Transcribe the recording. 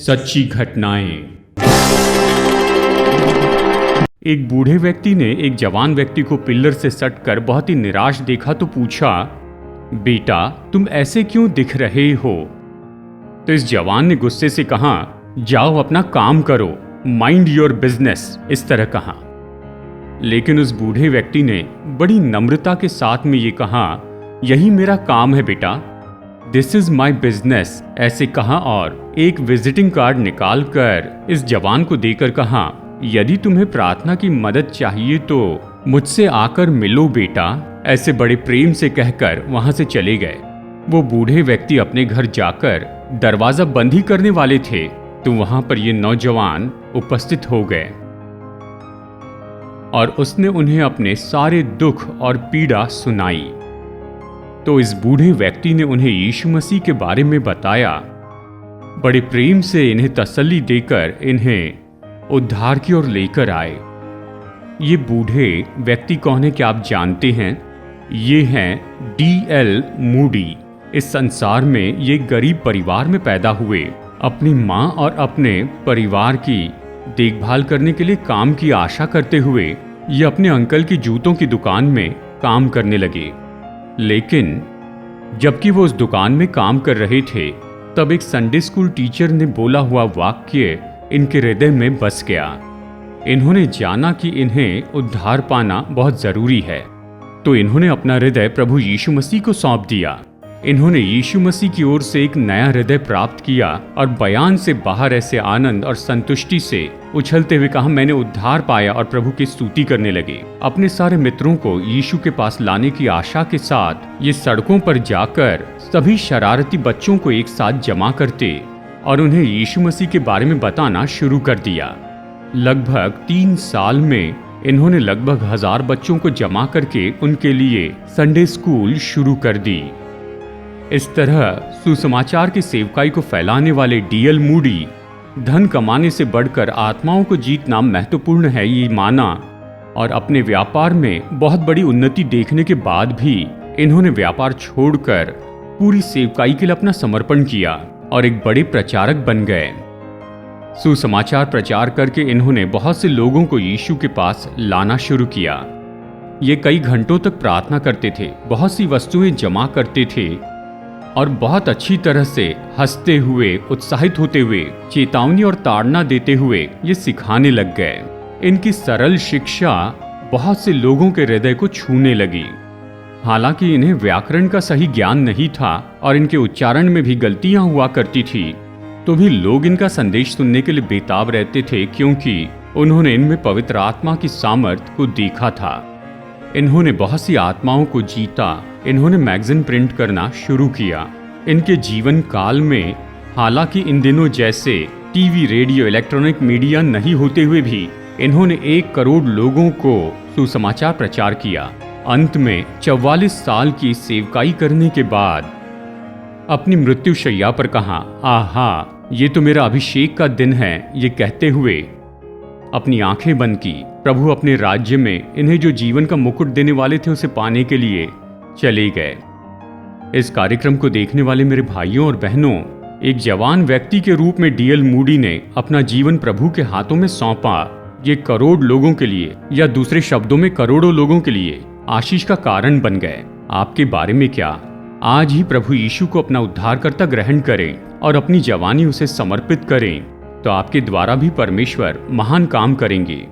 सच्ची घटनाएं। एक बूढ़े व्यक्ति ने एक जवान व्यक्ति को पिल्लर से सटकर बहुत ही निराश देखा तो पूछा, बेटा तुम ऐसे क्यों दिख रहे हो? तो इस जवान ने गुस्से से कहा, जाओ अपना काम करो, माइंड योर बिजनेस, इस तरह कहा। लेकिन उस बूढ़े व्यक्ति ने बड़ी नम्रता के साथ में ये कहा, यही मेरा काम है बेटा, दिस इज माई बिजनेस, ऐसे कहा और एक विजिटिंग कार्ड निकालकर इस जवान को देकर कहा, यदि तुम्हें प्रार्थना की मदद चाहिए तो मुझसे आकर मिलो बेटा, ऐसे बड़े प्रेम से कहकर वहां से चले गए। वो बूढ़े व्यक्ति अपने घर जाकर दरवाजा बंद ही करने वाले थे तो वहां पर ये नौजवान उपस्थित हो गए और उसने उन्हें अपने सारे दुख और पीड़ा सुनाई। तो इस बूढ़े व्यक्ति ने उन्हें यीशु मसीह के बारे में बताया, बड़े प्रेम से इन्हें तसल्ली देकर इन्हें उद्धार की ओर लेकर आए। ये बूढ़े व्यक्ति कौन है क्या आप जानते हैं? ये हैं D.L. मूडी। इस संसार में ये गरीब परिवार में पैदा हुए। अपनी माँ और अपने परिवार की देखभाल करने के लिए काम की आशा करते हुए ये अपने अंकल की जूतों की दुकान में काम करने लगे। लेकिन जबकि वो उस दुकान में काम कर रहे थे तब एक संडे स्कूल टीचर ने बोला हुआ वाक्य इनके हृदय में बस गया। इन्होंने जाना कि इन्हें उद्धार पाना बहुत जरूरी है, तो इन्होंने अपना हृदय प्रभु यीशु मसीह को सौंप दिया। इन्होंने यीशु मसीह की ओर से एक नया हृदय प्राप्त किया और बयान से बाहर ऐसे आनंद और संतुष्टि से उछलते हुए कहा, मैंने उद्धार पाया, और प्रभु की स्तुति करने लगे। अपने सारे मित्रों को यीशु के पास लाने की आशा के साथ ये सड़कों पर जाकर सभी शरारती बच्चों को एक साथ जमा करते और उन्हें यीशु मसीह के बारे में बताना शुरू कर दिया। लगभग 3 साल में इन्होंने लगभग 1000 बच्चों को जमा करके उनके लिए संडे स्कूल शुरू कर दी। इस तरह सुसमाचार की सेवकाई को फैलाने वाले D.L. मूडी धन कमाने से बढ़कर आत्माओं को जीतना महत्वपूर्ण है ये माना और अपने व्यापार में बहुत बड़ी उन्नति देखने के बाद भी इन्होंने व्यापार छोड़कर पूरी सेवकाई के लिए अपना समर्पण किया और एक बड़े प्रचारक बन गए। सुसमाचार प्रचार करके इन्होंने बहुत से लोगों को यीशु के पास लाना शुरू किया। ये कई घंटों तक प्रार्थना करते थे, बहुत सी वस्तुएं जमा करते थे और बहुत अच्छी तरह से हंसते हुए, उत्साहित होते हुए, चेतावनी और ताड़ना देते हुए ये सिखाने लग गए। इनकी सरल शिक्षा बहुत से लोगों के हृदय को छूने लगी। हालांकि इन्हें व्याकरण का सही ज्ञान नहीं था और इनके उच्चारण में भी गलतियां हुआ करती थी, तो भी लोग इनका संदेश सुनने के लिए बेताब रहते थे क्योंकि उन्होंने इनमें पवित्र आत्मा की सामर्थ्य को देखा था। इन्होंने बहुत सी आत्माओं को जीता। इन्होंने मैगजीन प्रिंट करना शुरू किया। इनके जीवन काल में हालांकि इन दिनों जैसे टीवी, रेडियो, इलेक्ट्रॉनिक मीडिया नहीं होते हुए भी इन्होंने 1 करोड़ लोगों को सुसमाचार प्रचार किया। अंत में 44 साल की सेवकाई करने के बाद अपनी मृत्यु शैया पर कहा, आहा ये तो मेरा अभिषेक का दिन है, ये कहते हुए अपनी आंखें बंद की। प्रभु अपने राज्य में इन्हें जो जीवन का मुकुट देने वाले थे उसे पाने के लिए चले गए। इस कार्यक्रम को देखने वाले मेरे भाइयों और बहनों, एक जवान व्यक्ति के रूप में D.L. मूडी ने अपना जीवन प्रभु के हाथों में सौंपा। ये करोड़ लोगों के लिए या दूसरे शब्दों में करोड़ों लोगों के लिए आशीष का कारण बन गए। आपके बारे में क्या? आज ही प्रभु यीशु को अपना उद्धारकर्ता ग्रहण करें और अपनी जवानी उसे समर्पित करें, तो आपके द्वारा भी परमेश्वर महान काम करेंगे।